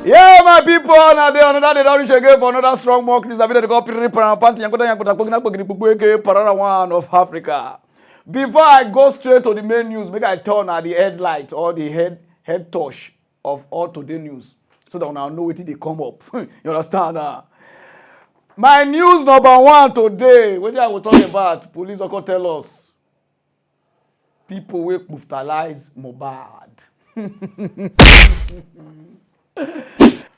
Yeah, my people, now they another day don't reach again for another strong mock news. I've been copy Pararan of Africa. Before I go straight to the main news, make I turn at the headlight or the head touch of all today news, so that I'll know what they come up. You understand? My news number one today, what I will talk about, police will tell us. People will brutalize Mohbad.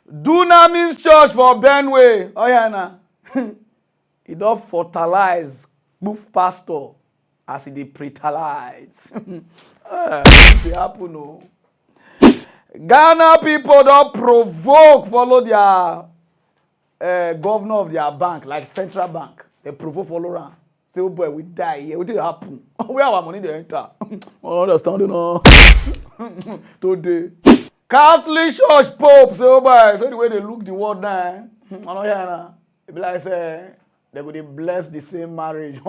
Dunamis church for Benue. Oh yeah, na. He don't fertilize move pastor as he pretalize. It happen no. Ghana people don't provoke follow their governor of their bank, like central bank. They provoke follow am. Say, oh boy, we die here. What did happen? Where our money they enter? I understand, you know. Today. Catholic Church Pope say, oh boy, so the way they look the world now, I know here now. They be like say they go to bless the same marriage.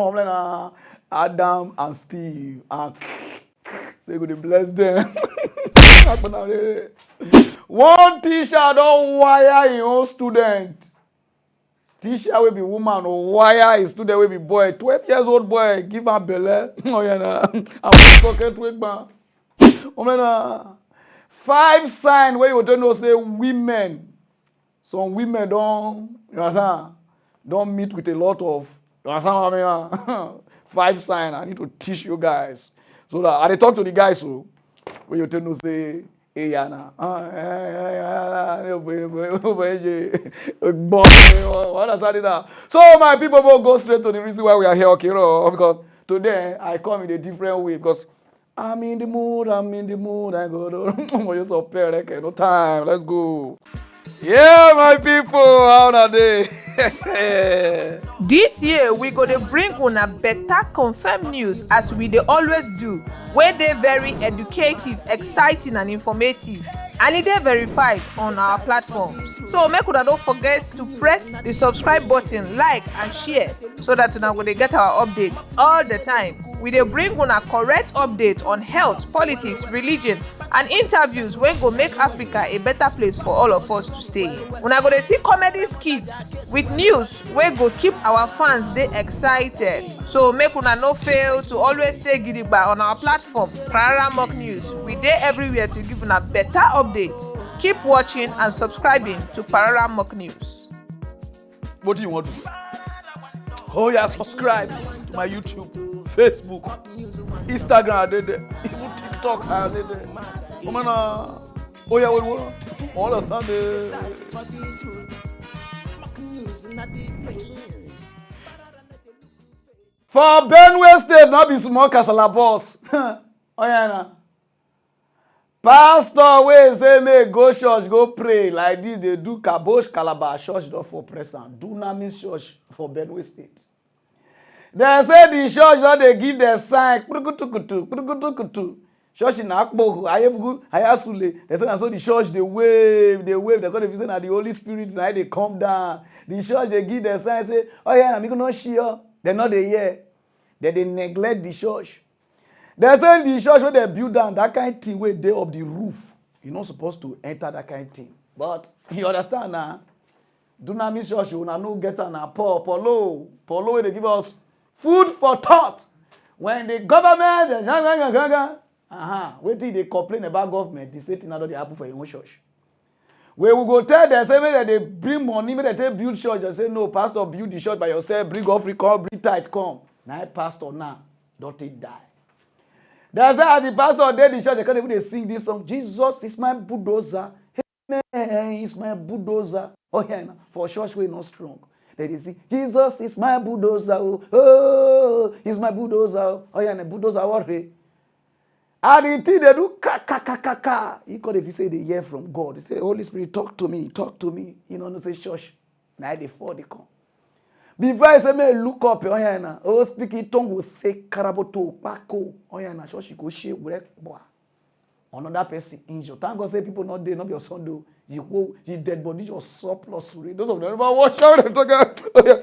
Adam and Steve and so they go to bless them. One teacher don't wire his own student. Teacher will be woman or wire his student will be boy. 12 years old boy give her belly. Oh yeah, nah. I'm talking to it, man. Oh man. 5 signs where you don't know say women. Some women don't, you understand, don't meet with a lot of, you understand what I mean? 5 signs I need to teach you guys. So that I talk to the guys so where you don't know say, hey Yana, so my people will go straight to the reason why we are here, okay, because today I come in a different way because I'm in the mood, I go to no time, let's go. Yeah, my people, how are they? This year, we go to bring una better confirmed news as we dey always do, where they very educative, exciting and informative. And it is verified on our platforms. So make una don't forget to press the subscribe button, like and share so that una go dey get our update all the time. We dey bring una correct update on health, politics, religion and interviews wey go make Africa a better place for all of us to stay. Una go dey see comedy skits with news wey go keep our fans dey excited. So make una no fail to always stay gidigba on our platform, Pararan Mock News. We dey everywhere to give una better updates. Keep watching and subscribing to Pararan Mock News. What do you want to do? Oh yeah, subscribe to my YouTube, Facebook, Instagram, I did it. Even TikTok, I did it. Oh man, oh yeah, what? All the Sunday. For Benue State, not be small casala boss. Oh yeah, na. Pastor wey say make go church go pray like this they do Kabosh Calabar church don for present Dunamis church for Benue State. They say the church don dey give the sign kutukutu church in Akpo Ayefugu Ayasule. They say na so the church dey wave they go dey say na the Holy Spirit na dey come down. The church dey give the sign say oh yeah na me go no share. They no dey hear. They neglect the church. They say the church where they build down that kind of thing where they up the roof. You're not supposed to enter that kind of thing. But you understand now? Dunamis church, you will not get an Polo where they give us food for thought. When the government, wait till they complain about government, they say things not happen for your own church. Where we go tell them, say that they bring money, they take build church. They say no, pastor, build the church by yourself, bring offering, come, bring tithe, come. Now, pastor, now, don't take die. That's how the pastor did the church. They can't even sing this song. Jesus is my bulldozer. Amen. He's my bulldozer. Oh yeah, for church we're not strong. They sing. Jesus is my bulldozer. Oh, he's my bulldozer. Oh yeah, and bulldozer what? And the thing they do, ka. You could if you say they hear from God. They say, Holy Spirit, talk to me. You know, no say church. Now they fall they come. Before I say, me look up, oh yeah, na. Oh, speaking tongue will say karaboto, pako. Oh yeah, na. Church go shake, break, boy. Another person injured. Thank God say people not there, not your son do. You dead body just surplus. Those of them never watch out. Oh yeah,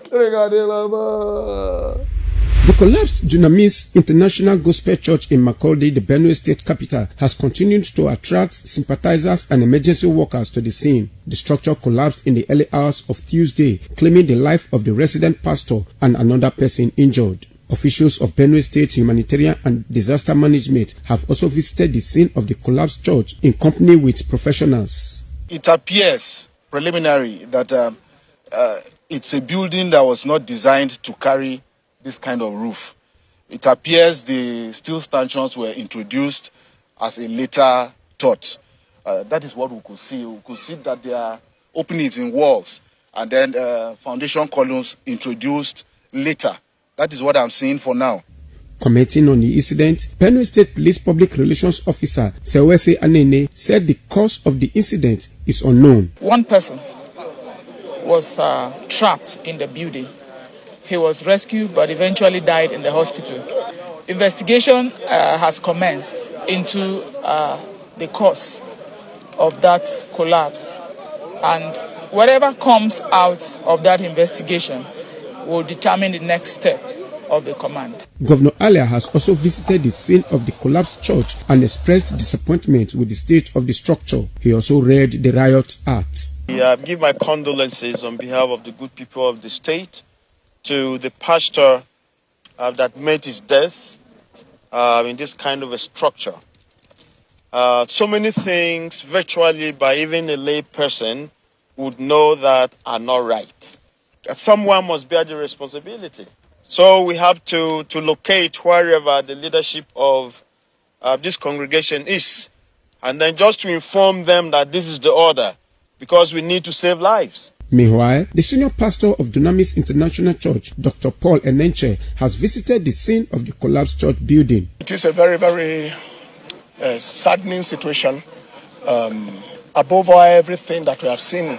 The collapsed Dunamis International Gospel Church in Makurdi, the Benue state capital, has continued to attract sympathizers and emergency workers to the scene. The structure collapsed in the early hours of Tuesday, claiming the life of the resident pastor and another person injured. Officials of Benue State Humanitarian and Disaster Management have also visited the scene of the collapsed church in company with professionals. It appears preliminary that it's a building that was not designed to carry this kind of roof. It appears the steel stanchions were introduced as a later thought. That is what we could see. We could see that there are openings in walls and then foundation columns introduced later. That is what I'm seeing for now. Commenting on the incident, Benue State Police Public Relations Officer Sewese Anene said the cause of the incident is unknown. One person was trapped in the building. He was rescued but eventually died in the hospital. Investigation has commenced into the cause of that collapse, and whatever comes out of that investigation will determine the next step of the command. Governor Alia has also visited the scene of the collapsed church and expressed disappointment with the state of the structure. He also read the riot act. I give my condolences on behalf of the good people of the state to the pastor that met his death in this kind of a structure. So many things, virtually by even a lay person, would know that are not right. Someone must bear the responsibility. So we have to locate wherever the leadership of this congregation is, and then just to inform them that this is the order, because we need to save lives. Meanwhile, the senior pastor of Dunamis International Church, Dr. Paul Enenche, has visited the scene of the collapsed church building. It is a very, very saddening situation. Above all, everything that we have seen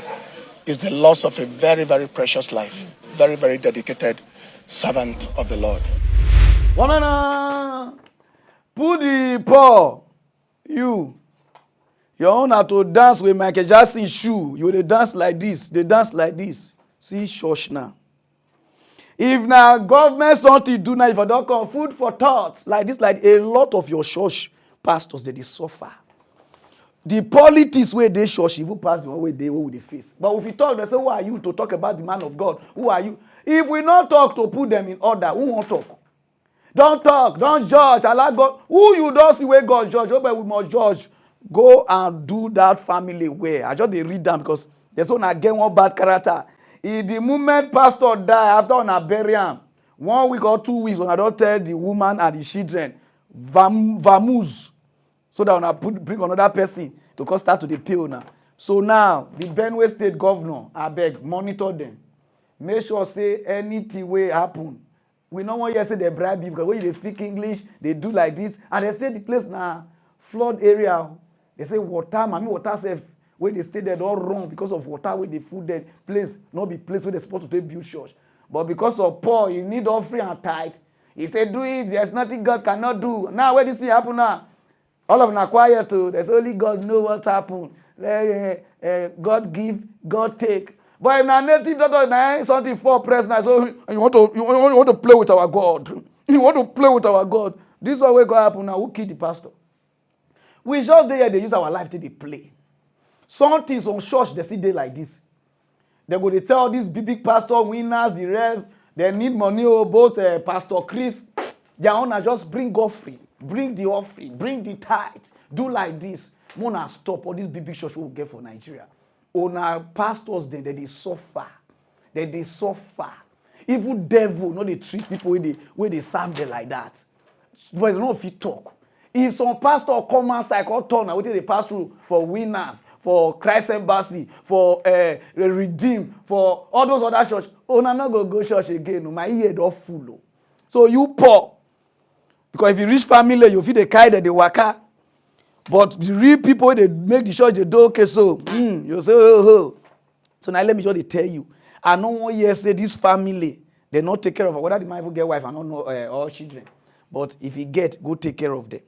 is the loss of a very, very precious life, very, very dedicated servant of the Lord. Put the paw, your own are to dance with Michael Jackson shoe. You will dance like this. They dance like this. See church now. If now government something do now, if I don't come food for thought like this, like a lot of your church pastors they suffer. The politics where they church even pass the one way they with the face. But if you talk, they say, who are you to talk about the man of God? Who are you? If we not talk to put them in order, who won't talk? Don't talk, don't judge. Allah God, who you don't see where God judge, but we must judge. Go and do that family way. I just they read them because there's one again one bad character. In the moment pastor die after on a burial, 1 week or 2 weeks, when I don't tell the woman and the children, vamuse, so that when I bring another person because start to the pay now. So now the Benue State governor, I beg, monitor them. Make sure say anything will happen. We no want to say they bribe you because when they speak English, they do like this, and they say the place now flood area. They say water, water safe. Where they stay there all wrong because of water where they food there. Place, not be place where they're supposed to build church. But because of poor, you need offering and tithe. He said, do it. There's nothing God cannot do. Now, where this thing happen now? All of them are quiet too. There's only God know what happened. God give, God take. But if now native daughter something for president, so you want to play with our God. You want to play with our God. This is what God happen now. Who killed the pastor? We just there, they use our life till they play. Some things on church, they see they like this. They go, they tell these big pastor winners, the rest, they need money, both Pastor Chris. Their owner just bring offering, bring the offering, bring the tithe, do like this. Mona stop all these big church we will get for Nigeria. Owner pastors, then they suffer. They suffer. Even devil, no, they treat people where they serve them like that. But they don't know if you talk. If some pastor come outside, come turn, what they pass through for winners, for Christ Embassy, for Redeem, for all those other church, na not go church again. My ear don't full. So you poor. Because if you reach family, you feel the kind that they waka. But the real people, they make the church, they do okay, so you say, oh. So now let me just tell you. I know 1 year say this family, they not take care of her. Whether the man even get wife, I don't know all children. But if he get, go take care of them.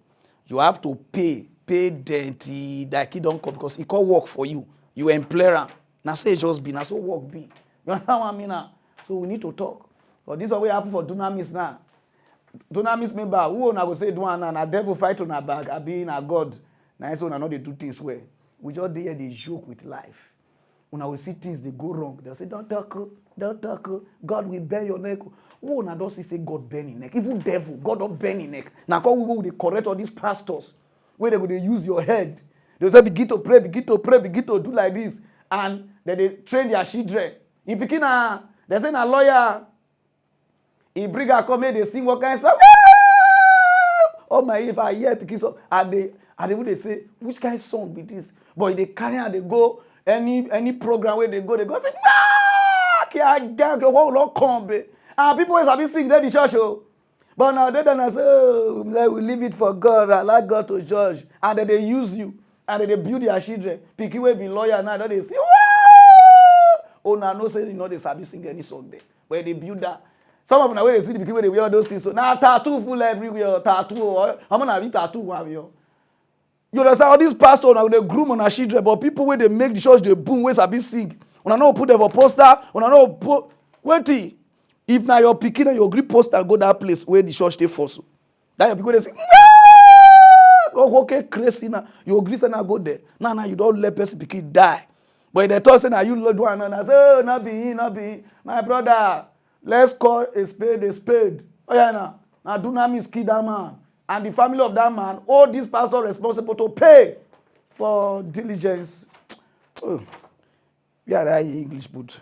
You have to pay them till that kid don't come because he can't work for you. You employ him. Now say it just be, now so work be. You understand what I mean now? So we need to talk. But this is what happen for Dunamis now. Dunamis member, who una go say do one na devil fight on a bag, I be na God. Na so una no dey do things well. We just dey here dey joke with life. Una will see things they go wrong. They'll say, don't talk, God will bend your neck. Who una don't see say God bend your neck? Even devil, God don't bend your neck. Now call we will correct all these pastors where they go they use your head. They'll say begin to pray, begin to do like this. And then they train their children. If you can, they say a lawyer, he bring a come they sing what kind of song. Oh my, if I hear because and they say, which kind of song be this? But they carry and they go any program where they go say, what will not come? And people always have been singing the church. But now they don't say, oh, we leave it for God, allow God to judge. And then they use you. And then they build their children. Picky will be lawyer now. Then they say, oh, now no say, you know, they sabi sing any song there. Where they build that. Some of them, when they see the people, they wear those things. So now tattoo full everywhere. Tattoo. I'm going to have tattoo. You understand? All these pastors, now they groom on a children. But people, when they make the church, they boom, where sabi sing. When I know put them for poster. When I know put... Wait. If now your picking and your grip poster go that place where the church they force you. That your people, they say, go okay, crazy now. Your grace and I go there. Now you don't let person pikin die. But they talk say now you Lord one and I say, oh, not be. My brother, let's call a spade a spade. Oh yeah, now Dunamis kill that man. And the family of that man, all these pastors responsible to pay for diligence. Oh. Yeah, that English boot.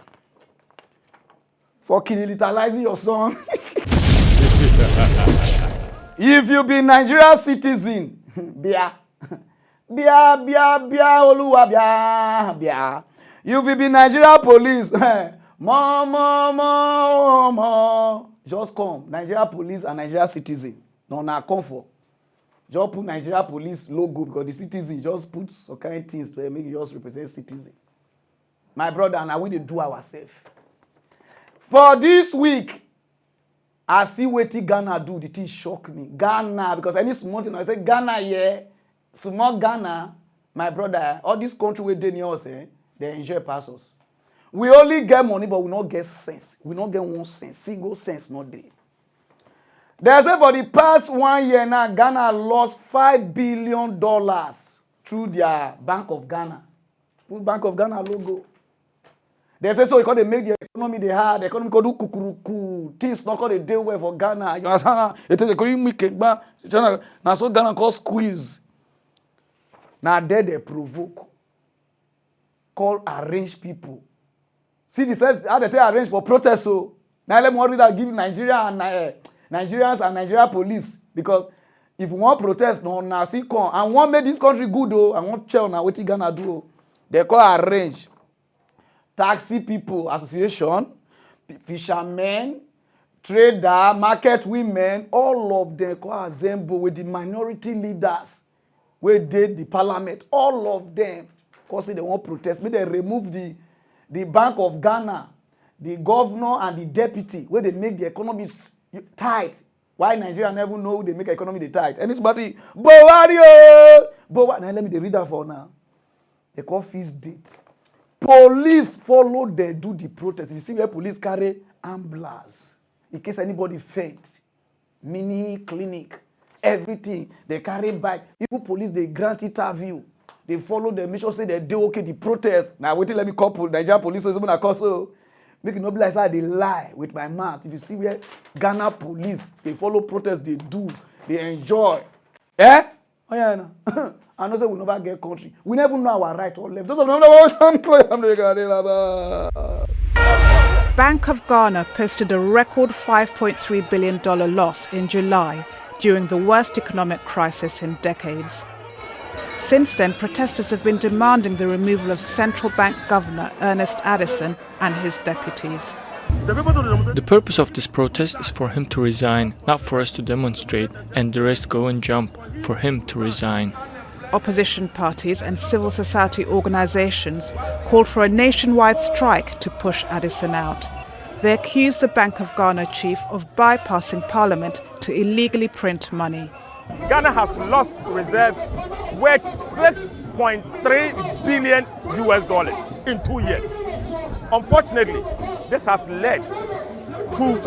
For kilitalizing your son. If you be Nigerian citizen, bia. Oluwa bia. If you be Nigerian police, more. Just come. Nigerian police and Nigerian citizen. No, now come for. Just put Nigeria police logo because the citizen just put some kind of things to make you just represent citizen. My brother, and I will do ourselves. For this week, I see what Ghana do. The thing shock me. Ghana, because any small thing, I say Ghana, yeah. Small Ghana, my brother, all these countries where they near us, they enjoy passes. We only get money, but we not get sense. We not get one sense. Single sense, not there. They say for the past 1 year now, Ghana lost $5 billion through their Bank of Ghana. Put Bank of Ghana logo. They say so because they make the economy they hard. The economy could do kukuruku. Things not called a day well for Ghana. You understand? It is a economic back. Now so Ghana call squeeze. Now there they provoke. Call arrange people. See the said how they arrange for protest. So now let me already that give Nigeria and Nigerians and Nigeria police because if we want protest, no now see come and want make this country good though. I want check now what Ghana do. They call arrange. Taxi people association, fishermen, trader, market women, all of them call assemble with the minority leaders where did the parliament, all of them because they want protest. Maybe they remove the Bank of Ghana, the governor and the deputy where they make the economy tight. Why Nigeria never know they make economy tight? And it's about the Bowario. Now let me read that for now. They call feast date. Police follow them do the protest. If you see where police carry ambulance, in case anybody faints, mini clinic, everything, they carry bike. Even police, they grant interview. They follow them, make sure say they do okay the protest. Now wait till let me couple Nigeria police so I call so make it not be like how they lie with my mouth. If you see where Ghana police, they follow protest, they do, they enjoy. Eh? Oh yeah, no. I know say we never get country. We never know our right or left. Those of them Bank of Ghana posted a record $5.3 billion loss in July during the worst economic crisis in decades. Since then, protesters have been demanding the removal of Central Bank Governor Ernest Addison and his deputies. The purpose of this protest is for him to resign, not for us to demonstrate and the rest go and jump for him to resign. Opposition parties and civil society organizations called for a nationwide strike to push Addison out. They accused the Bank of Ghana chief of bypassing parliament to illegally print money. Ghana has lost reserves worth $6.3 billion in 2 years. Unfortunately, this has led to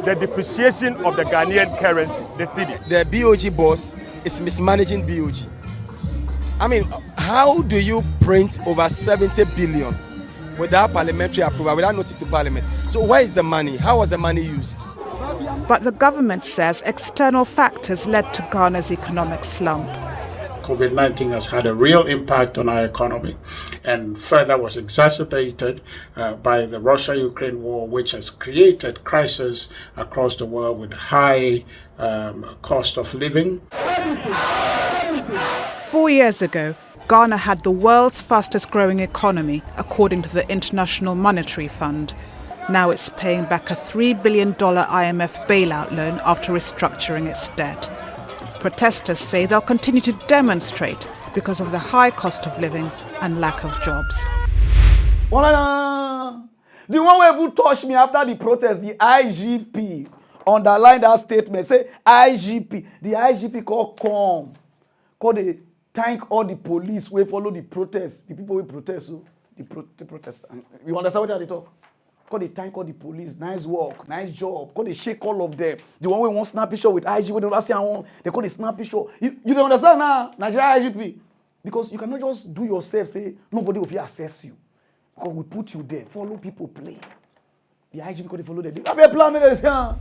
the depreciation of the Ghanaian currency, the cedi. The BOG boss is mismanaging BOG. I mean, how do you print over 70 billion without parliamentary approval, without notice to parliament? So where is the money? How was the money used? But the government says external factors led to Ghana's economic slump. COVID-19 has had a real impact on our economy and further was exacerbated by the Russia-Ukraine war, which has created crisis across the world with high cost of living. 4 years ago, Ghana had the world's fastest growing economy, according to the International Monetary Fund. Now it's paying back a $3 billion IMF bailout loan after restructuring its debt. Protesters say they'll continue to demonstrate because of the high cost of living and lack of jobs. The one who touched me after the protest, the IGP, underlined that statement. Say IGP. The IGP called they thank all the police who follow the protest. The people who protest, so the protest. You understand what they talk? They thank all the police. Nice work, nice job. They shake all of them. The one who wants snap picture with IGP, they don't say I want. They call the snap picture. You don't understand now, Nigeria IGP, because you cannot just do yourself. Say nobody will assess you because we put you there. Follow people play. The IGP because they follow them. I be a plan me this here.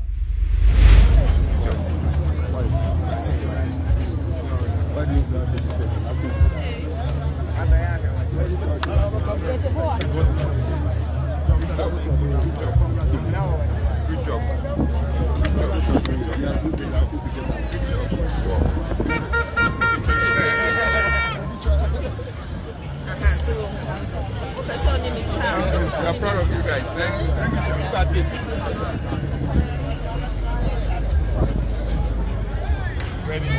Good job. I'm proud of you guys. Ready?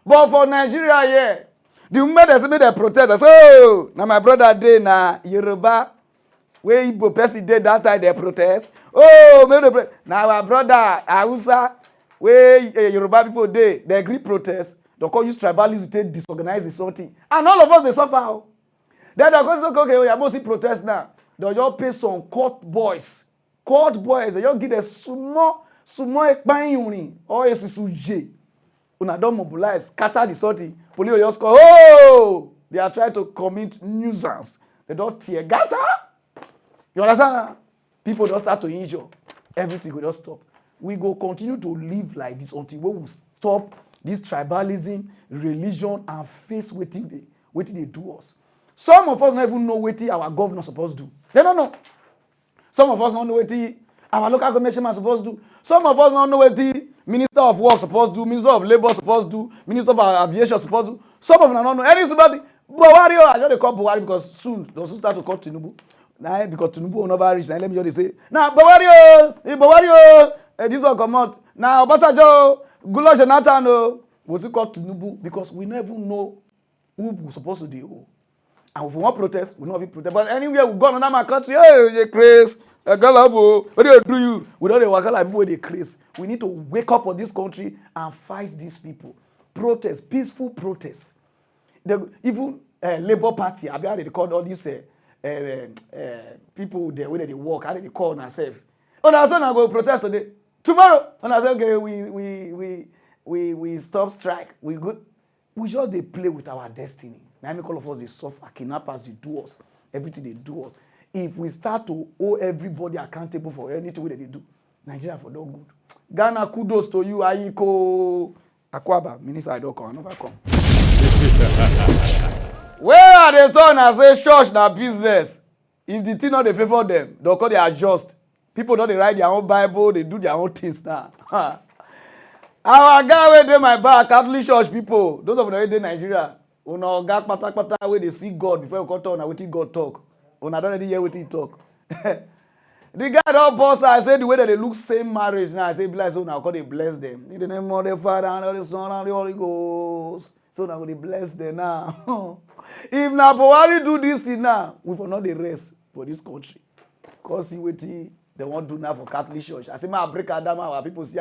But for Nigeria, yeah, the moment they made a protest, I say, oh, now my brother did na Yoruba, where Igbo person did that time they protest. Oh, now my brother Hausa, where Yoruba people did, they agree protest. They call use tribalism to disorganize the sorting, and all of us they suffer. Then they go say, okay, we are mostly protest now. They just pay some court boys. They just give them small ekpan or a suje. Una don't mobilize, scatter the sorting. Police will just call, oh, they are trying to commit nuisance. They don't tear gas. You understand? People don't start to injure. Everything will just stop. We go continue to live like this until we will stop this tribalism, religion, and face what they do us. Some of us don't even know what our governor supposed to do. They don't know. Some of us don't know what our local commission is supposed to do. Some of us don't know what the Minister of Work supposed to do, Minister of Labour supposed to do, Minister of Aviation supposed to do. Some of them don't know anybody. Buhari, I just call Buhari because soon they'll start to call Tinubu. Now because Tinubu will never reach. Now let me just say, now Buhari, this one come out. Now Obasanjo, Goodluck Jonathan, we'll still call Tinubu because we never know who we're supposed to do. And if we want protest, we don't have protest. But anywhere we go in another country, hey, you crazy. What do you do? We don't work like people they crazy. We need to wake up for this country and fight these people. Protest, peaceful protest. Even Labour Party, I mean, they call all these people there when they work. How do they call themselves? Oh, now I go protest today. Tomorrow, and I say, okay, we stop strike. We good. We just they play with our destiny. Now make all of us they suffer. Kidnappers they do us. Everything they do us. If we start to owe everybody accountable for anything that they do, Nigeria for no good. Ghana, kudos to you, Ayiko Akwaba, Minister Idoko, I never come. Where are they turn and say church na business? If the thing not they favor them, they'll call they adjust. People don't they write their own Bible, they do their own things now. Our guy where they my back, Catholic church people, those of them in Nigeria, una oga pata where they see God before you come talk, na wetin God talk. Una don't already hear what he talk. The guy don't boss, I say the way that they look same marriage now, I say bless so now call they bless them. In the name of the Father and of the Son and the Holy Ghost. So now they bless them now. If na Buhari do this thing now, we will not the rest for this country. Because see what they want to do now for Catholic Church. I say my break Adam, our people say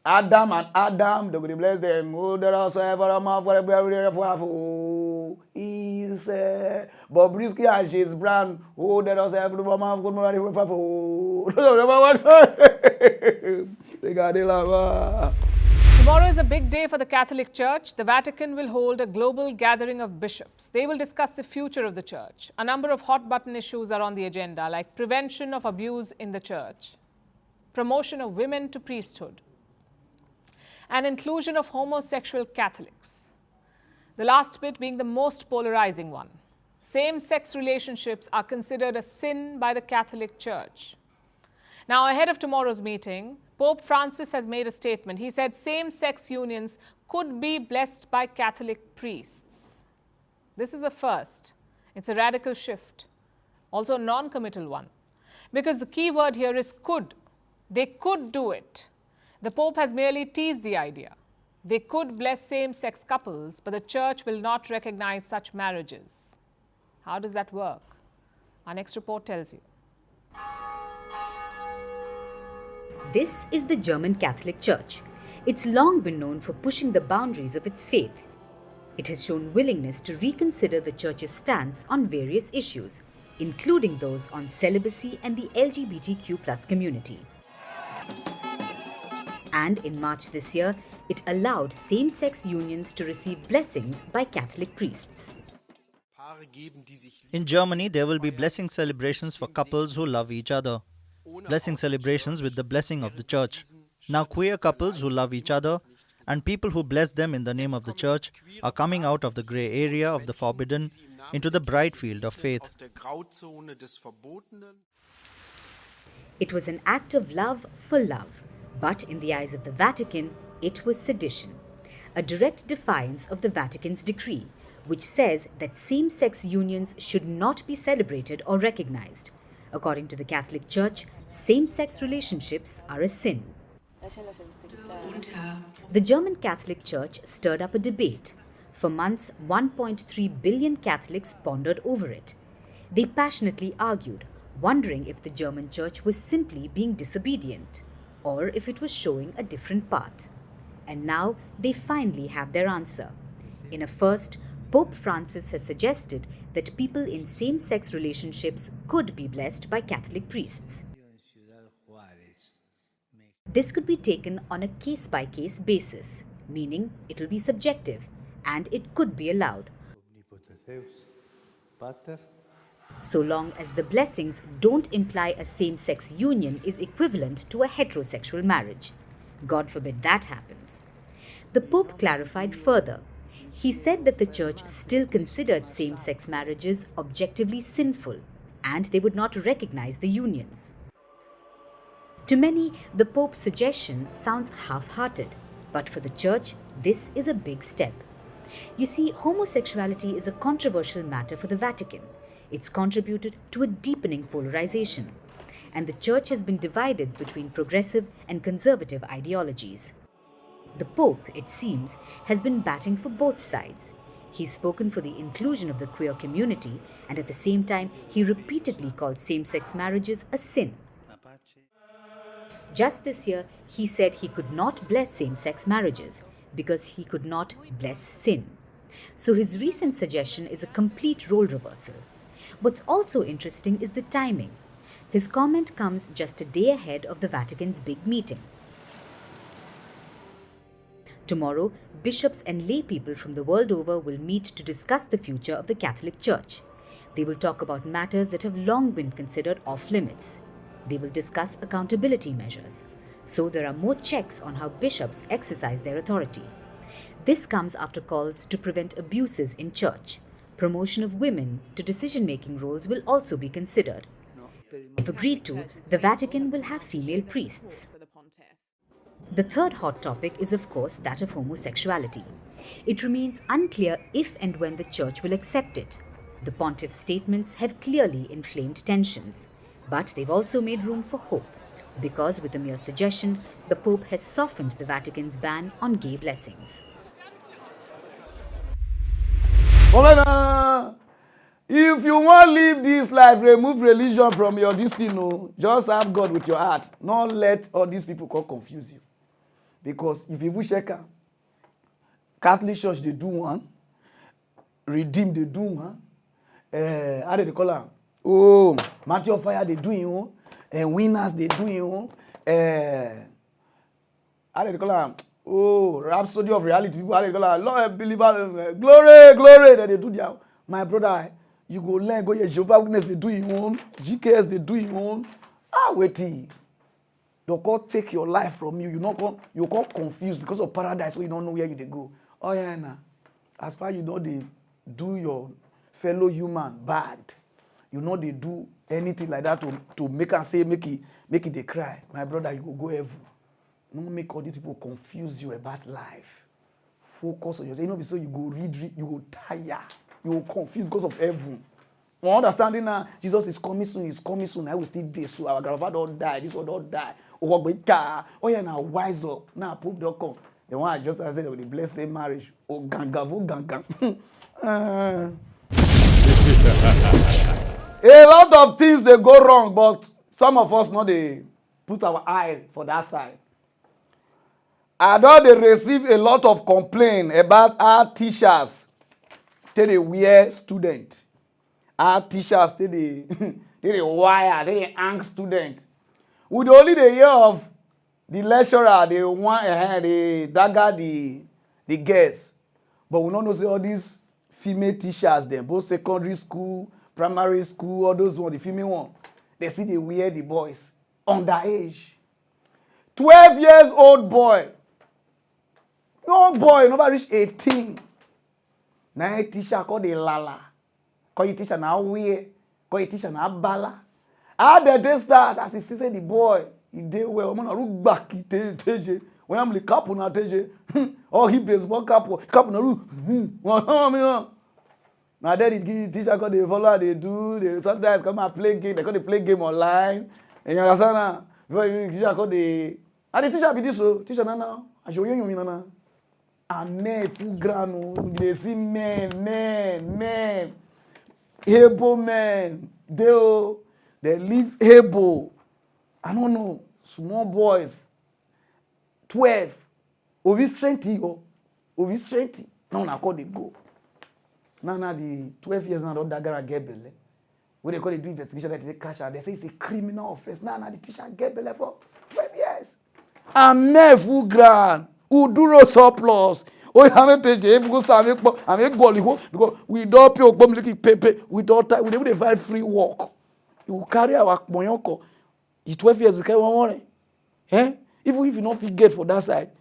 Adam and Adam, they're going to bless them. Oh, there are so he said, Bobrisky and James Brown. Oh, there are every woman good morning. They got it lava. Tomorrow is a big day for the Catholic Church. The Vatican will hold a global gathering of bishops. They will discuss the future of the Church. A number of hot-button issues are on the agenda, like prevention of abuse in the Church, promotion of women to priesthood, and inclusion of homosexual Catholics. The last bit being the most polarizing one. Same-sex relationships are considered a sin by the Catholic Church. Now, ahead of tomorrow's meeting, Pope Francis has made a statement. He said same-sex unions could be blessed by Catholic priests. This is a first. It's a radical shift, also a non-committal one, because the key word here is could. They could do it. The Pope has merely teased the idea. They could bless same-sex couples, but the Church will not recognize such marriages. How does that work? Our next report tells you. This is the German Catholic Church. It's long been known for pushing the boundaries of its faith. It has shown willingness to reconsider the Church's stance on various issues, including those on celibacy and the LGBTQ+ community. And in March this year, it allowed same-sex unions to receive blessings by Catholic priests. In Germany, there will be blessing celebrations for couples who love each other. Blessing celebrations with the blessing of the Church. Now queer couples who love each other and people who bless them in the name of the Church are coming out of the grey area of the forbidden into the bright field of faith. It was an act of love for love, but in the eyes of the Vatican, it was sedition, a direct defiance of the Vatican's decree, which says that same-sex unions should not be celebrated or recognized. According to the Catholic Church, same-sex relationships are a sin. The German Catholic Church stirred up a debate. For months, 1.3 billion Catholics pondered over it. They passionately argued, wondering if the German Church was simply being disobedient, or if it was showing a different path. And now they finally have their answer. In a first, Pope Francis has suggested that people in same-sex relationships could be blessed by Catholic priests. This could be taken on a case-by-case basis, meaning it will be subjective, and it could be allowed, so long as the blessings don't imply a same-sex union is equivalent to a heterosexual marriage. God forbid that happens. The Pope clarified further. He said that the Church still considered same-sex marriages objectively sinful, and they would not recognize the unions. To many, the Pope's suggestion sounds half-hearted, but for the Church, this is a big step. You see, homosexuality is a controversial matter for the Vatican. It's contributed to a deepening polarization, and the Church has been divided between progressive and conservative ideologies. The Pope, it seems, has been batting for both sides. He's spoken for the inclusion of the queer community, and at the same time, he repeatedly called same-sex marriages a sin. Just this year, he said he could not bless same-sex marriages because he could not bless sin. So his recent suggestion is a complete role reversal. What's also interesting is the timing. His comment comes just a day ahead of the Vatican's big meeting. Tomorrow, bishops and lay people from the world over will meet to discuss the future of the Catholic Church. They will talk about matters that have long been considered off-limits. They will discuss accountability measures. So there are more checks on how bishops exercise their authority. This comes after calls to prevent abuses in church. Promotion of women to decision-making roles will also be considered. If agreed to, the Vatican will have female priests. The third hot topic is, of course, that of homosexuality. It remains unclear if and when the Church will accept it. The Pontiff's statements have clearly inflamed tensions, but they've also made room for hope, because with a mere suggestion, the Pope has softened the Vatican's ban on gay blessings. If you want to live this life, remove religion from your destiny. Just have God with your heart. Not let all these people confuse you. Because if you check out, Catholic Church, they do one. Redeem, they do one. How do they call them? Oh, Matthew of Fire, they do one. And Winners, they do one. How do they call them? Oh, Rhapsody of Reality. People, how do they call them? Lord, believer, glory, glory. That they do their. My brother, you go learn, go your Jehovah's Witness, they do it one. GKS, they do it one. Wait. They can't take your life from you. You can't confused because of paradise, so you don't know where you they go. Oh yeah, nah. As far as you know they do your fellow human bad, you know they do anything like that to make and say make it they cry. My brother, you go heaven. Don't make all these people confuse you about life. Focus on yourself. You know, so you go read, you go tire, you go confused because of heaven. We're understanding now, Jesus is coming soon, I will still die. So our grandfather don't die, this one don't die. Oh yeah, now wise up. Now Pope don't come. The one I just said with the blessed marriage. Oh gangavu. A lot of things they go wrong, but some of us know they put our eye for that side. I know they receive a lot of complaint about our teachers. They wear student. Our teachers they wire, they hang student. Would only the year of the lecturer, they want they dagger the girls. But we don't know say all these female teachers, them both secondary school, primary school, all those ones, the female one, they see they wear the boys underage. 12 years old boy. Young boy, nobody reach 18. Now a teacher called the lala. Call your teacher now wear. Call your teacher now bala. How did they start? As he said the boy, he did well. I'm gonna look back. When I'm the couple now, oh he baseball couple na look. Now then the teacher called the follow. They do. They sometimes come and play game. They call they play game online. And you understand now? Before the teacher called the. And the teacher be this so. Teacher now. I show you now. And men full ground. They see men. Able men. They live able. I don't know. Small boys. 12. Over strength. Over strength. Now I call they go. Now the 12 years now, that guy get belly. When they call it do investigation, that they cash out. They say it's a criminal offense. Now the teacher get belly for 12 years. And men full ground. Uduro surplus. Oh, you haven't taken it because I make goal because we don't pay public paper. We don't find free work. You carry our moyonko. You 12 years ago, one morning. Even if you don't feel get for that side,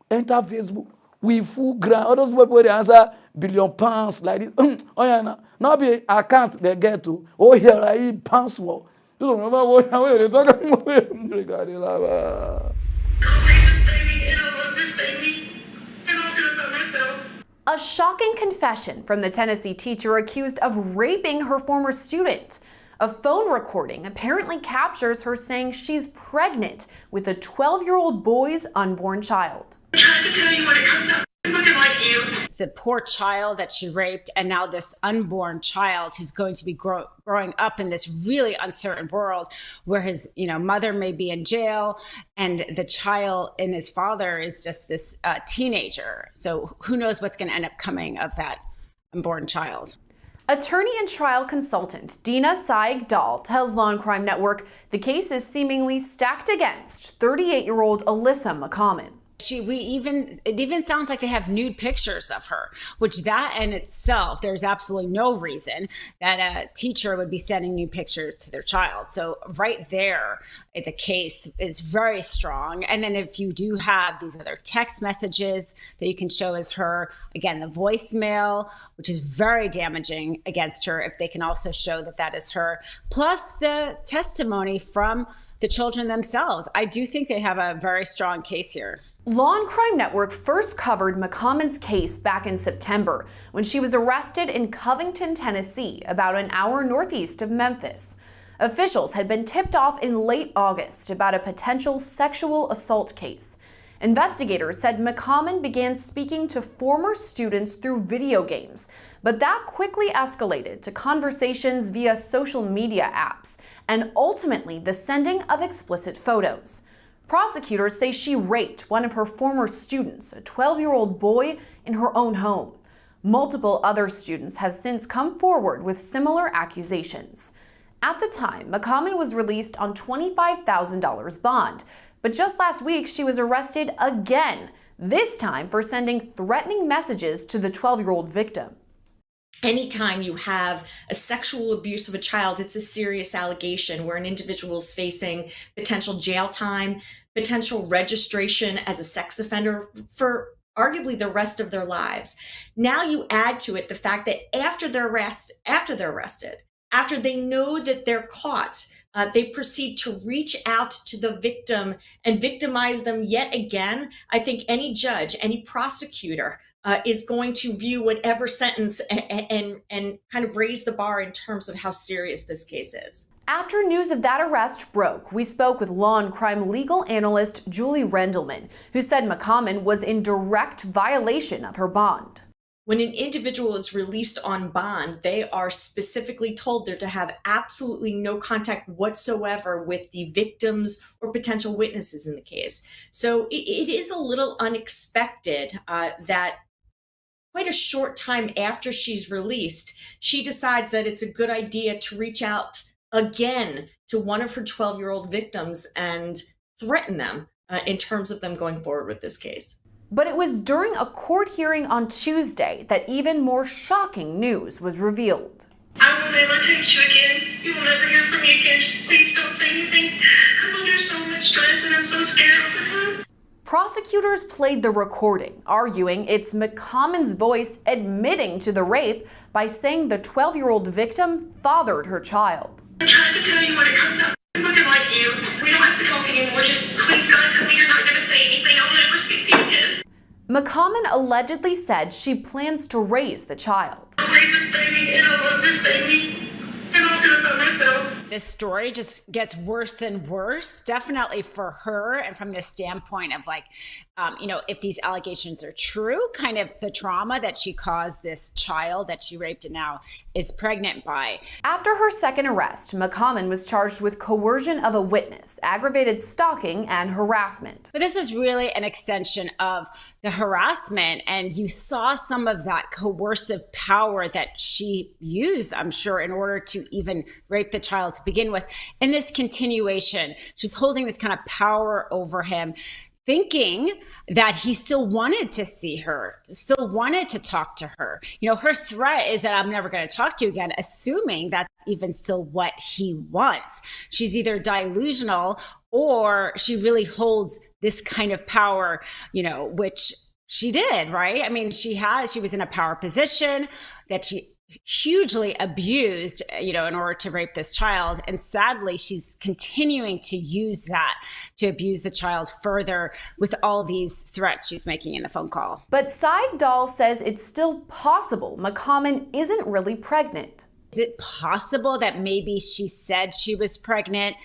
enter Facebook. We full ground. All those people they answer £1 billion like this. Oh yeah, now be account they get to. Oh here I eat pounds more. You don't remember what they talk about. A shocking confession from the Tennessee teacher accused of raping her former student. A phone recording apparently captures her saying she's pregnant with a 12-year-old boy's unborn child. I'm trying to tell you when it comes out. The poor child that she raped, and now this unborn child who's going to be growing up in this really uncertain world where his mother may be in jail and the child and his father is just this teenager. So who knows what's going to end up coming of that unborn child. Attorney and trial consultant Dina Saig-Dahl tells Law and Crime Network the case is seemingly stacked against 38-year-old Alyssa McCommon. It even sounds like they have nude pictures of her, which that in itself, there's absolutely no reason that a teacher would be sending nude pictures to their child. So right there, the case is very strong. And then if you do have these other text messages that you can show as her, again, the voicemail, which is very damaging against her, if they can also show that that is her, plus the testimony from the children themselves. I do think they have a very strong case here. Law and Crime Network first covered McCommon's case back in September when she was arrested in Covington, Tennessee, about an hour northeast of Memphis. Officials had been tipped off in late August about a potential sexual assault case. Investigators said McCommon began speaking to former students through video games, but that quickly escalated to conversations via social media apps and ultimately the sending of explicit photos. Prosecutors say she raped one of her former students, a 12-year-old boy, in her own home. Multiple other students have since come forward with similar accusations. At the time, McCommon was released on $25,000 bond, but just last week she was arrested again, this time for sending threatening messages to the 12-year-old victim. Anytime you have a sexual abuse of a child, it's a serious allegation where an individual is facing potential jail time, potential registration as a sex offender for arguably the rest of their lives. Now you add to it the fact that after they're arrested, after they know that they're caught, they proceed to reach out to the victim and victimize them yet again. I think any judge, any prosecutor is going to view whatever sentence and kind of raise the bar in terms of how serious this case is. After news of that arrest broke, we spoke with law and crime legal analyst Julie Rendelman, who said McCommon was in direct violation of her bond. When an individual is released on bond, they are specifically told they're to have absolutely no contact whatsoever with the victims or potential witnesses in the case. So it is a little unexpected that quite a short time after she's released, she decides that it's a good idea to reach out again to one of her 12-year-old victims and threaten them in terms of them going forward with this case. But it was during a court hearing on Tuesday that even more shocking news was revealed. I will never text you again. You will never hear from me again. Just please don't say anything. I'm under so much stress and I'm so scared all the time. Prosecutors played the recording, arguing it's McCommon's voice admitting to the rape by saying the 12-year-old victim fathered her child. I'm trying to tell you when it comes out. I'm looking like you. We don't have to talk anymore. Just please, God, tell me you're not going to say anything. I'll never speak to you again. McCommon allegedly said she plans to raise the child. I'll raise this baby and I love this baby. And I'll do it by myself. This story just gets worse and worse, definitely for her. And from the standpoint of if these allegations are true, kind of the trauma that she caused this child that she raped and now is pregnant by. After her second arrest, McCommon was charged with coercion of a witness, aggravated stalking, and harassment. But this is really an extension of the harassment, and you saw some of that coercive power that she used, I'm sure, in order to even rape the child to begin with. In this continuation, she was holding this kind of power over him, thinking that he still wanted to see her, still wanted to talk to her. Her threat is that I'm never going to talk to you again, assuming that's even still what he wants. She's either delusional or she really holds this kind of power, which she did, right? I mean, she was in a power position that she hugely abused, in order to rape this child. And sadly, she's continuing to use that to abuse the child further with all these threats she's making in the phone call. But Saig-Dahl says it's still possible McCommon isn't really pregnant. Is it possible that maybe she said she was pregnant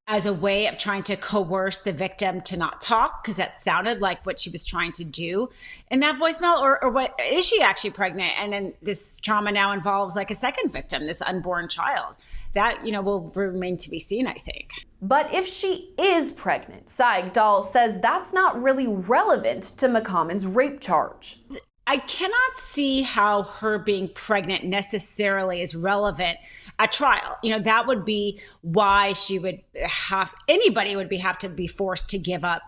as a way of trying to coerce the victim to not talk, because that sounded like what she was trying to do in that voicemail? Or what, is she actually pregnant? And then this trauma now involves like a second victim, this unborn child. That, will remain to be seen, I think. But if she is pregnant, Saik Dal says that's not really relevant to McCommon's rape charge. I cannot see how her being pregnant necessarily is relevant at trial. That would be why anybody would have to be forced to give up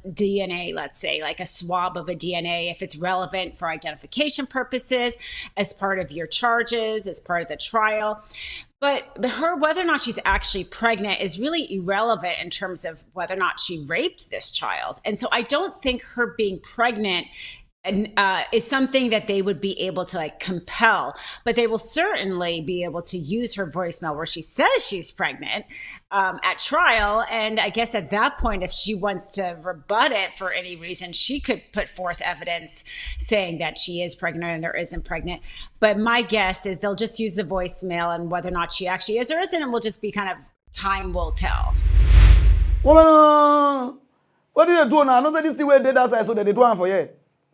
DNA, let's say, like a swab of a DNA, if it's relevant for identification purposes, as part of your charges, as part of the trial. But whether or not she's actually pregnant is really irrelevant in terms of whether or not she raped this child. And so I don't think her being pregnant is something that they would be able to compel, but they will certainly be able to use her voicemail where she says she's pregnant at trial. And I guess at that point, if she wants to rebut it for any reason, she could put forth evidence saying that she is pregnant or isn't pregnant. But my guess is they'll just use the voicemail, and whether or not she actually is or isn't, it will just be kind of time will tell. What do they do now? I know that this is where data side, so that they do one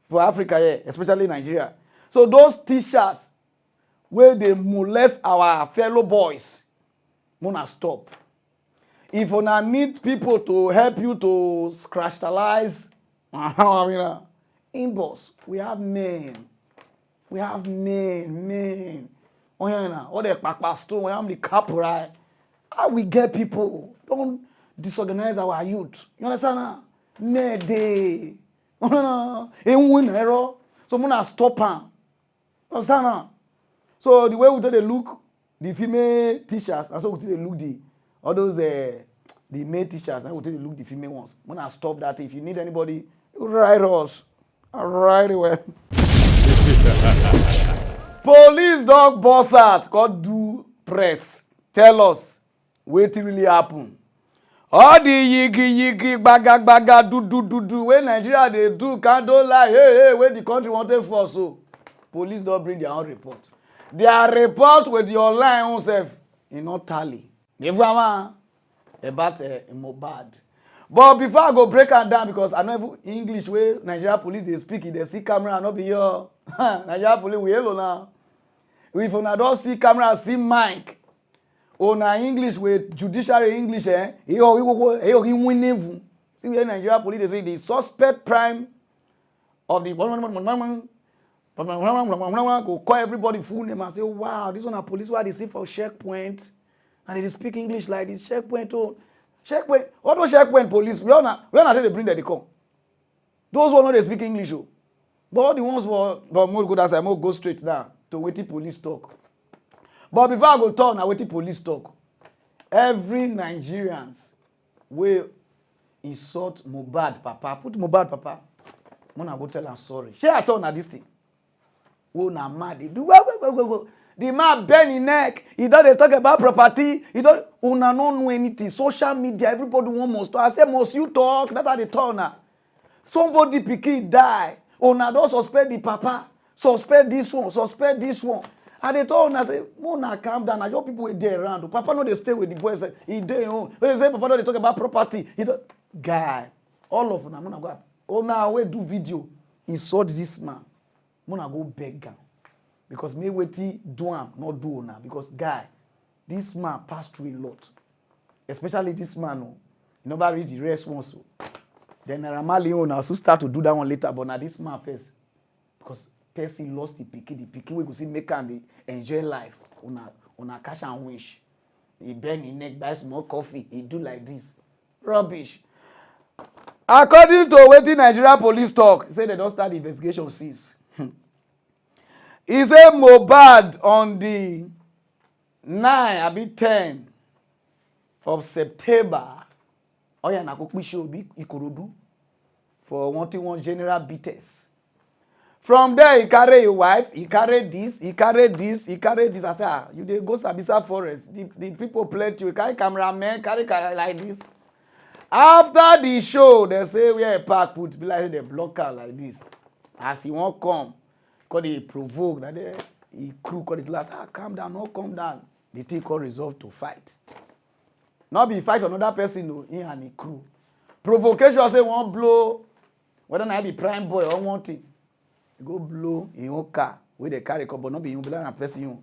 for Africa, especially Nigeria. So those teachers, where they molest our fellow boys, wanna stop. If you need people to help you to scratchtalize, inbox, we have men. We have men. All the pastor, we have the corporal. How we get people? Don't disorganize our youth. You understand? Nede. So muna stop am. Understand? So the way we take the look the female teachers, and so we take the look all those the male teachers, and we take the look the female ones. Muna stop that. If you need anybody, you write us. Right away. Police dog boss out. God do press. Tell us what really happen. All the yigi, baga, do, when Nigeria they do, can't don't lie, hey, when the country wanted for so. Police don't bring their own report. Their report with the online own self, not tally. About Mohbad. But before I go break it down, because I know English way Nigeria police they speak, they see camera, not be here. Nigeria police we hello now. If you don't see camera, see mic. On English with judiciary English, he winning. See where Nigeria police they say the suspect prime of the go call everybody full name and say, wow, this one a police why they see for checkpoint and they speak English like this checkpoint. Oh, checkpoint. What was checkpoint police? We are not they bring the call. Those who know they speak English. Oh. But all the ones who more good as I more go straight down to what the police talk. But before I go talk, now what the police talk. Every Nigerians will insult Mohbad papa. Put Mohbad papa. Mona go tell am sorry. Share at all na this thing. Oh na mad. They do go. The man bend his neck. He don't talk about property. He don't. Una no know anything. Social media. Everybody must talk. I say must you talk? That's how they talk now. Somebody pikin die. Una don't suspect the papa. Suspect this one. And they told us, say, Mona, calm down. I just people were there around. Papa no they stay with the boys. He dey home. They say Papa no they talk about property. He don't. Guy, all of them. Mona go. Oh now we do video. Insult this man. Mona go beg him. Because me wetin do am, not do now. Because guy, this man passed through a lot. Especially this man. Oh, he never read the rest once. So. Then Ramali now so start to do that one later. But now this man first. Because person lost the pikin we go see make am enjoy life una cash and wish. He bend his neck, buy small coffee, he do like this. Rubbish. According to wetin Nigeria police talk, say they don start the investigation since. He say Mohbad on the 10 of September. Oya na ko pisho obi Ikorodu for one general beaters. From there, he carry your wife, he carry this. I say, you dey go Sabisa Forest. The people plenty. You carry cameraman, carry like this. After the show, they say where a park put be like they block her like this. As he won't come, because he provoke, that he crew call it last. Calm down, no calm down. The thing called resolve to fight. Not be fight another person, no, him and the crew. Provocation say one blow, whether I be prime boy or one thing. Go blow in your car with the carry cup, but not be you blow and person you.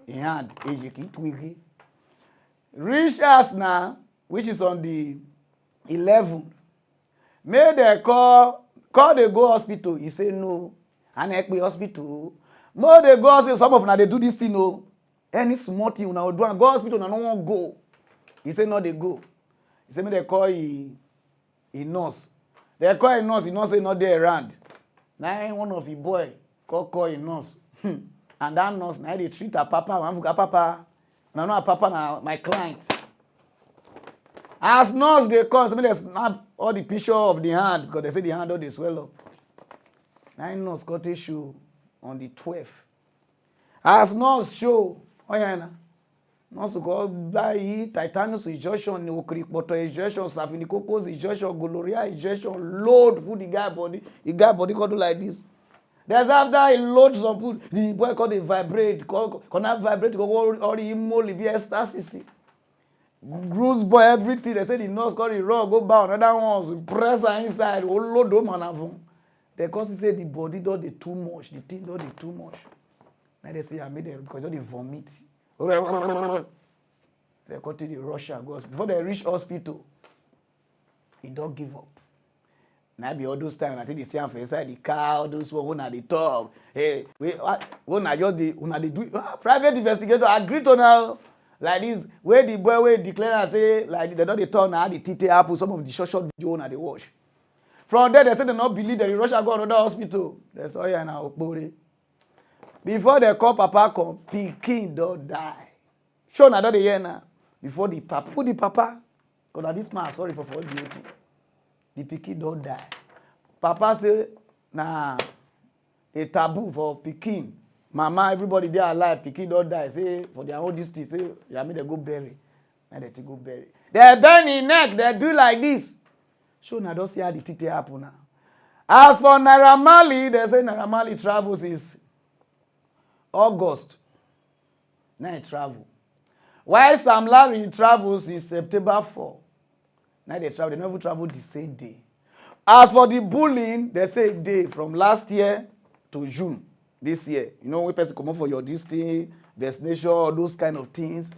In hand, ejiki twiggy. Reach us now, which is on the 11th. May they call they go hospital. He say no. And I be hospital. More they go hospital. Some of them they do this thing. No. Any small thing now do and go hospital. Now no one go. He say no they go. He say me they call a nurse. They call a nurse. He nurse say not there around. Now one of the boy call a nurse. And that nurse now they treat her papa. One for papa. Now no papa na my client. As nurse they come, so they snap all the picture of the hand because they say the hand all they swell up. Now nurse got a show on the 12th. As nurse show, oh yeah, na. Nurse go buy tetanus injection, neocripoto injection, staphylococcus injection, gonorrhea injection, load food the guy body. The guy body go do like this. There's after he loads some food, the boy called it vibrate, cannot vibrate, go all the immoral ecstasy. Bruise boy, everything. They say the nurse got it wrong, go bow, another ones, press her inside, oh load them and have. They cause say the body don't do too much, the thing don't do too much. Now they say I made them because they vomit. They continue to rush and go. Before they reach hospital, he don't give up. Now be all those times I think they see him for inside the car, all those one at the top. Hey, when I just the do private investigator agree to now. Like this, where the boy will declare and say, like they don't turn now the TT apple, some of the short video on they watch. From there, they say they not believe that the Russia go another hospital. That's all you now. Before they call Papa come, Pikin don't die. Sure, now don't hear now. Before the Papa, who the Papa? Because this man sorry for duty. The Pikin don't die. Papa say, nah, a taboo for Pikin. Mama, everybody there alive, Pikin don't die. Say, for their own distance, say, yeah, me they go bury. Now they go bury. They bend in neck, they do like this. So now don't see how the TT happen now. As for Naira Marley, they say Naira Marley travels is August. Now he travel. While Sam Larry travels is September 4. Now they travel, they never travel the same day. As for the bullying, they say day from last year to June. This year, you know, when person come up for your distance, vaccination, all those kind of things.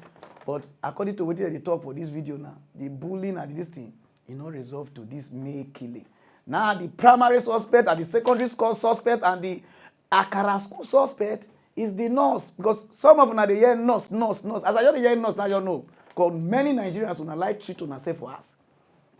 But according to what they talk for this video now, the bullying and this thing, you know, resolved to this May killing. Now the primary suspect and the secondary school suspect and the Akara school suspect is the nurse. Because some of them are the hear nurse. As I just hear nurse, now you know. Because many Nigerians will not like treat on themselves for us.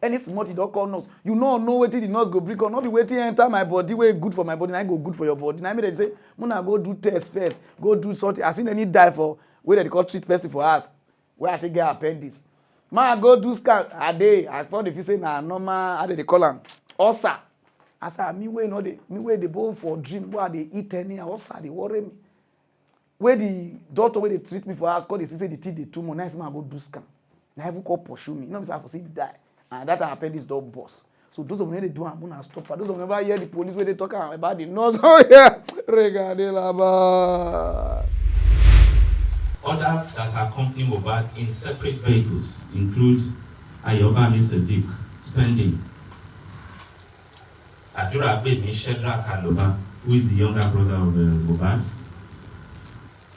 Any smart you don't call nurse. You know waiting the nurse go break or not be waiting enter my body way good for my body, and I go good for your body. Now I mean they say, Muna go do test first, go do something. I seen any die for where they call treat person for us. Where I take get appendix. Man go do scan a day. I found if you say na normal, how they call them? Osa. I said me way no they both for dream where they eat any osa they worry me. Where the doctor where they treat me for us, call they say the teeth they too much. Nice man go do scan. Now even call pursue me. You know what I'm saying? Die. And that appendix don't bust. So those of them they do I'm gonna stop. Those of them never hear the police where they talk about the nurse. Oh yeah, regardez là-bas. Others that accompany Mohbad in separate vehicles include Ayobami Sadiq, Spending, Adura Bemi Shedra Kaloba, who is the younger brother of Mohbad,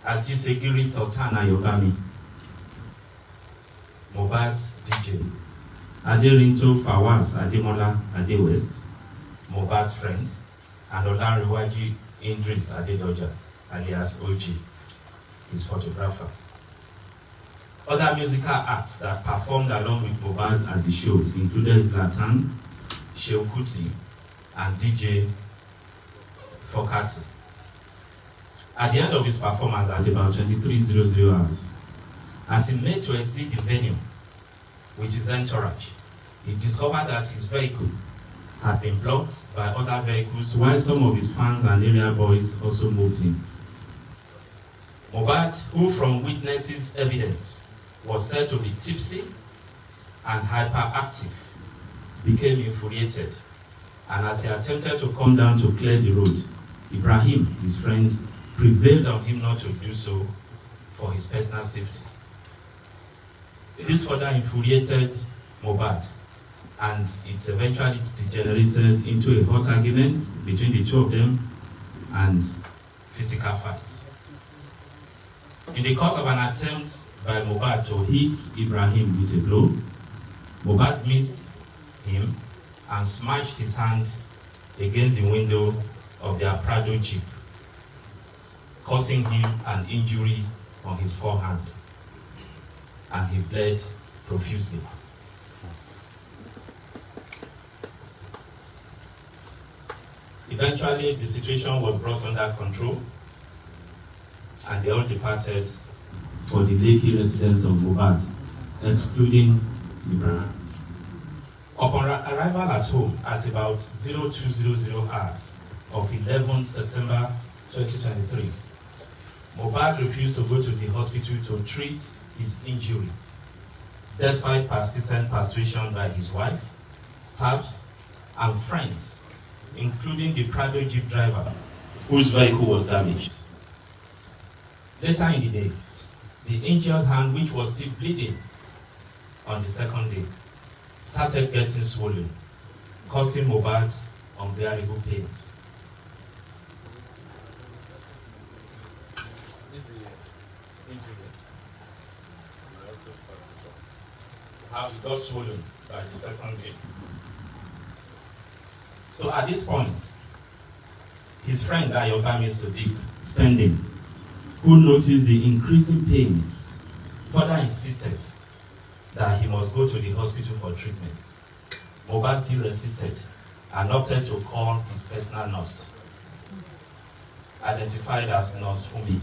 Ajisegiri Sultan Ayobami, Mohbad's DJ, Aderinto Fawaz Ademola Adewest, Mohbad's friend, and Olariwaji Idris Adedoja, alias OG, his photographer. Other musical acts that performed along with Mohbad at the show included Zlatan, Shehu Kuti, and DJ Fokati. At the end of his performance at about 23:00 hours, as he made to exit the venue with his entourage, he discovered that his vehicle had been blocked by other vehicles, while some of his fans and area boys also moved in. Mohbad, who from witnesses' evidence was said to be tipsy and hyperactive, became infuriated, and as he attempted to come down to clear the road, Ibrahim, his friend, prevailed on him not to do so for his personal safety. This further infuriated Mohbad, and it eventually degenerated into a hot argument between the two of them and physical fights. In the course of an attempt by Mohbad to hit Ibrahim with a blow, Mohbad missed him and smashed his hand against the window of their Prado Jeep, causing him an injury on his forehand, and he bled profusely. Eventually, the situation was brought under control, and they all departed for the Lekki residence of Mohbad, excluding Ibrahim. Upon arrival at home at about 0200 hours of 11 September 2023, Mohbad refused to go to the hospital to treat his injury, despite persistent persuasion by his wife, staffs, and friends, including the Prado Jeep driver, whose vehicle was damaged. Later in the day, the injured hand, which was still bleeding on the second day, started getting swollen, causing Mohbad unbearable pains. This is the injury. How it got swollen by the second day. So at this point, his friend Dunamis Spending, who noticed the increasing pains, further insisted that he must go to the hospital for treatment. Mohbad still resisted and opted to call his personal nurse, identified as Nurse Fumi,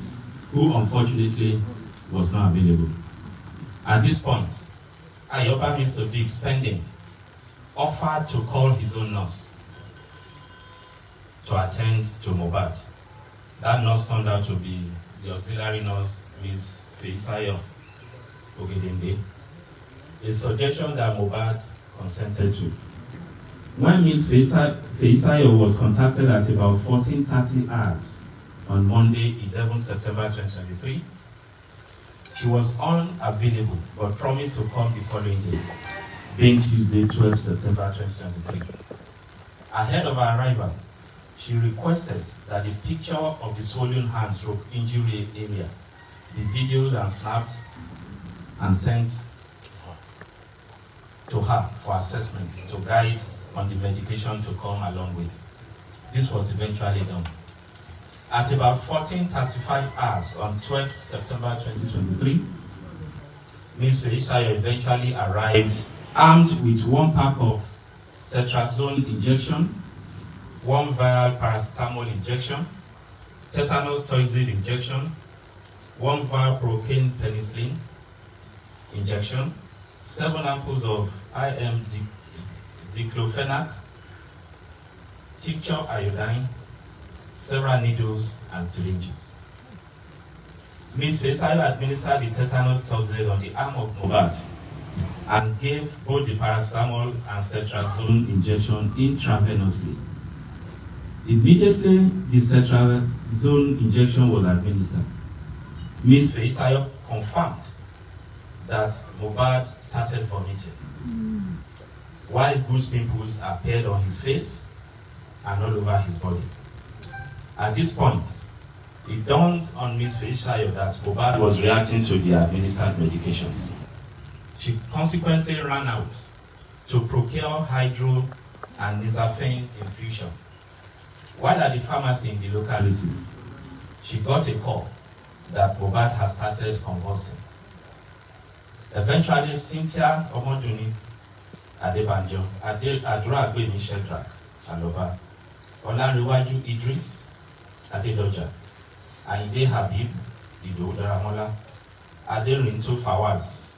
who unfortunately was not available. At this point, Dunamis Spending offered to call his own nurse to attend to Mohbad. That nurse turned out to be the auxiliary nurse, Ms. Feisayo Ogedembe, a suggestion that Mohbad consented to. When Ms. Feisayo was contacted at about 14:30 hours on Monday, 11 September 2023, she was unavailable but promised to come the following day, being Tuesday, 12 September 2023. Ahead of her arrival, she requested that the picture of the swollen hand/injury area be videoed and snapped and sent to her for assessment to guide on the medication to come along with. This was eventually done. At about 14:35 hours on 12th September 2023, Ms. Feisayo eventually arrived armed with one pack of ceftriaxone injection, one vial paracetamol injection, tetanus toxoid injection, one vial procaine penicillin injection, 7 ampoules of IM diclofenac, tincture iodine, several needles and syringes. Ms. Feisayo administered the tetanus toxoid on the arm of Mohbad and gave both the paracetamol and ceftriaxone injection intravenously. Immediately, the ceftriaxone injection was administered. Ms. Feisayo confirmed that Mohbad started vomiting, while goose pimples appeared on his face and all over his body. At this point, it dawned on Ms. Feisayo that Mohbad was reacting to the administered medications. She consequently ran out to procure hydro and nizafene infusion. While at the pharmacy in the locality, she got a call that Mohbad had started convulsing. Eventually, Cynthia Omoduni Adebanjo, Adura Agbemi Shedrack Aloba, Olanrewaju Idris Adedoja, Ayinde Habib Ido Daramola, Aderinto Fawaz,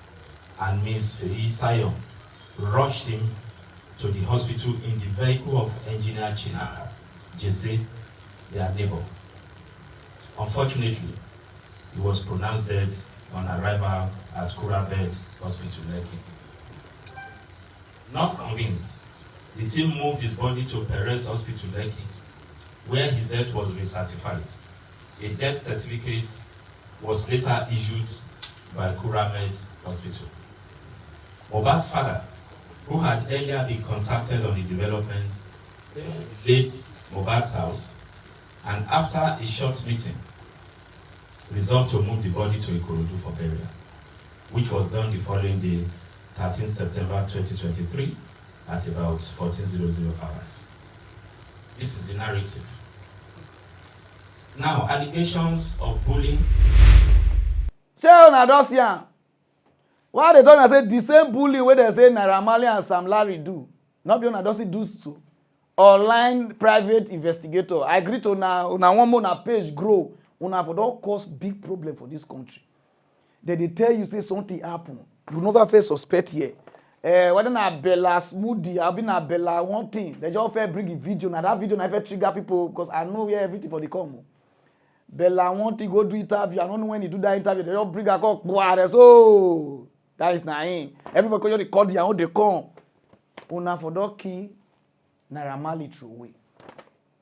and Ms. Feisayo rushed him to the hospital in the vehicle of engineer Chinaka Jesse, their neighbor. Unfortunately, he was pronounced dead on arrival at Kurabed Hospital, Lekki. Not convinced, the team moved his body to Perez Hospital, Lekki, where his death was recertified. A death certificate was later issued by Kuramed Hospital. Mohbad's father, who had earlier been contacted on the development late Mohbad's house, and after a short meeting, resolved to move the body to Ikorodu for burial, which was done the following day, 13 September 2023, at about 14:00 hours. This is the narrative. Now, allegations of bullying. Shey una don see am. Why they talk say the same bullying wey they say Naira Marley and Sam Larry do, not be una don see do so. Online private investigator. I agree to una one more una page grow. Una for don cause big problem for this country. They tell you say something happen. You never first suspect here. Whether na Bella Smoothie, I've been na Bella one thing. They just first bring a video. Now that video never trigger people because I know where everything for the come. Bella want to go do interview. I don't know when you do that interview. They just bring a call. So that is not him. Everybody call you the call their own they come. Una for that key Naira Marley throw away.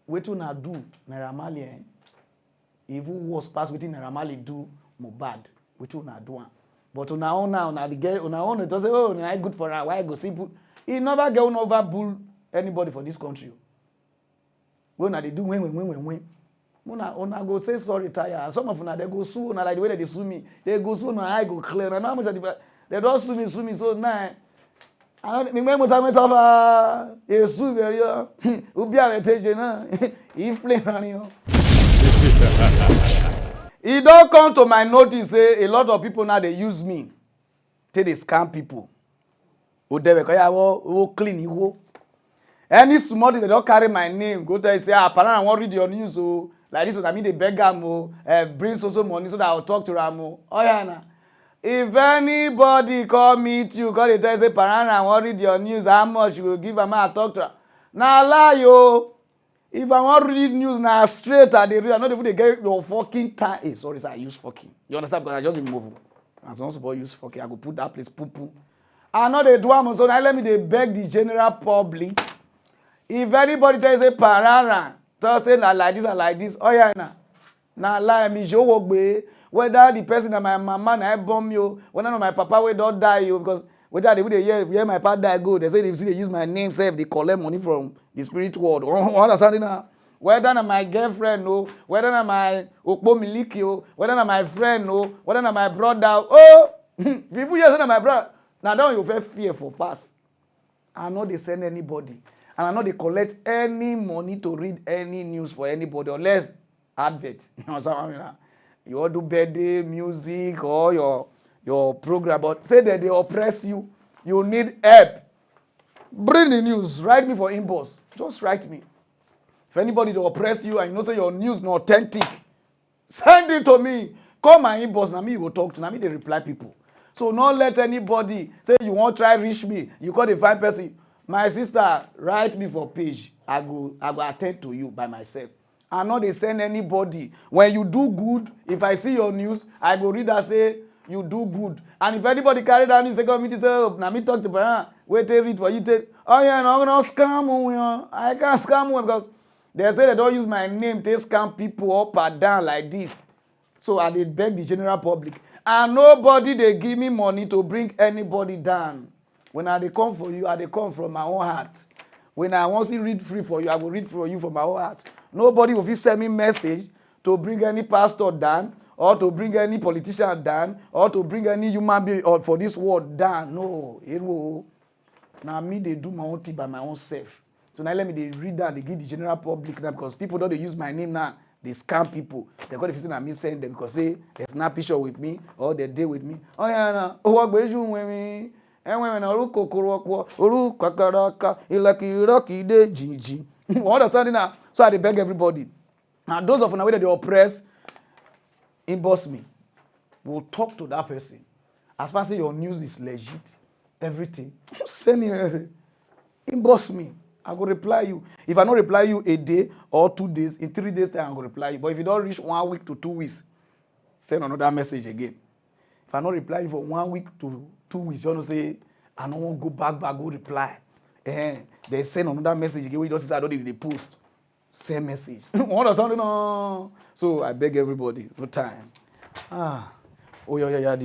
What una do Naira Marley? Even worse pass wetin Naira Marley do Mohbad. What una do? But una own now, una the girl, una own it say, oh, na good for her. Why go simple? He never get over bull anybody for this country. When they do when. Una go say sorry tire. Some of una they go sue una like the way they sue me. They go sue una I go clear. And how much they don't sue me so nah. I don't remember time of a sue very ubi a na. He flame on you. It don't come to my notice say a lot of people now they use me till they scam people. Who they will clean you. Any small thing they don't carry my name. Go tell you say Pararan I won't read your news like this. So I mean they beg am bring so money so that I'll talk to am. Oh yeah na. If anybody call meet you, call they tell you say Pararan I won't read your news. How much you will give am? I talk to am. Now lie yo. If I want to read news now straight at the read, I know they get your fucking time. Sorry, sir, I use fucking. You understand? Because I just remove. And some people use fucking. I go put that place poo. I know they do am so now let me they beg the general public. If anybody tell you say Pararan, tell say like this and like this, oh yeah now lie me show work be whether the person that my mama na bomb you, whether my papa will don't die you because whether they would hear my papa die go, they say they see they use my name save they collect money from the spirit world. Understand now? Whether na my girlfriend no, whether na my okpo miliki whether na my friend no, whether na my brother people here say na my brother. Now don't you feel fear for pass. I know they send anybody. And I know they collect any money to read any news for anybody unless advert. You know what I mean? You want to do birthday music or your program, but say that they oppress you. You need help. Bring the news. Write me for inbox. Just write me. If anybody they oppress you and you know say your news not authentic, send it to me. Call my inbox. Now me you go talk to. Now me they reply people. So not let anybody say you want try reach me. You call the fine person. My sister, write me for page. I go attend to you by myself. I know they send anybody. When you do good, if I see your news, I go read and say you do good. And if anybody carry down news, they come me say, oh, now me talk to Pararan. Wait till read for you. Oh yeah, no, I'm not scam you. I can't scam you because they say they don't use my name to scam people up and down like this. So I did beg the general public. And nobody they give me money to bring anybody down. When I they come for you, I they come from my own heart. When I want to read free for you, I will read for you from my own heart. Nobody will send me message to bring any pastor down, or to bring any politician down, or to bring any human being or for this world down. No, it will. Now me they do my own thing by my own self. So now let me they read that, they give the general public now because people don't they use my name now. They scam people. They got the feeling that me send them because say they snap picture with me or they deal with me. Oh yeah, no. Oh, what go you with me? And when I look kakaraka, ilaki de jinji. Understand now? So I beg everybody. And those of you that they oppress, inbox me. We'll talk to that person. As far as your news is legit, everything, send it. Inbox me. I will reply you. If I don't reply you a day or 2 days, in 3 days time I will reply you. But if you don't reach 1 week to 2 weeks, send another message again. If I don't reply you for 1 week to 2 weeks, you want to say, I don't want to go back, go reply. They send another message again. We just say I don't need the post. Same message. Understand? No. So I beg everybody, no time. Oh yeah.